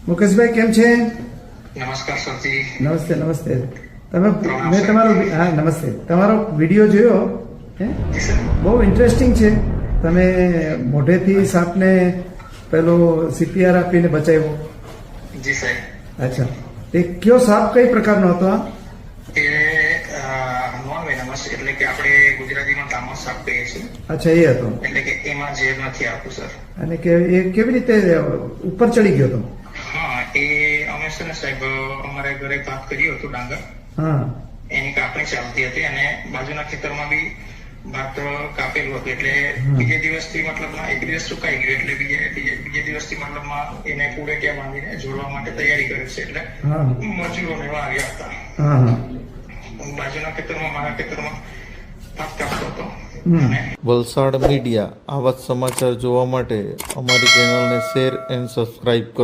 મુકેશભાઈ કેમ છે? નમસ્કાર સરજી. નમસ્તે નમસ્તે. મેં તમારો નમસ્તે તમારો વિડીયો જોયો હે, બહુ ઇન્ટરેસ્ટિંગ છે. તમે મોઢેથી સાપને પેલો CPR આપીને બચાવ્યો. જી સાહેબ. અચ્છા, એ કયો સાપ કઈ પ્રકારનો હતો? એ નોન વેનમસ એટલે કે આપણે ગુજરાતીમાં તામસ સાપ કહીએ છીએ. અચ્છા, એ હતો. એટલે કે એમાં ઝેર નથી આવતું સર. અને કે એ કેવી રીતે ઉપર ચડી ગયો હતો? હા, એ અમે છે ને સાહેબ અમારે ઘરે પાક કર્યું હતું ડાંગર. હા, એની કાપણી ચાલતી હતી અને બાજુના ખેતરમાં બી ભાત કાપેલું હતું. એટલે બીજે દિવસથી મતલબમાં એક દિવસ સુકાઈ ગયું એટલે બીજે દિવસથી મતલબમાં એને કુડે ત્યાં બાંધીને જોડવા માટે તૈયારી કરી છે. એટલે મજૂરોને એવા આવ્યા હતા. હા, બાજુના ખેતરમાં મારા ખેતરમાં ભાત કાપતો હતો. વલસાડ મીડિયા આવા જ સમાચાર જોવા માટે અમારી ચેનલને શેર એન્ડ સબસ્ક્રાઇબ કરો.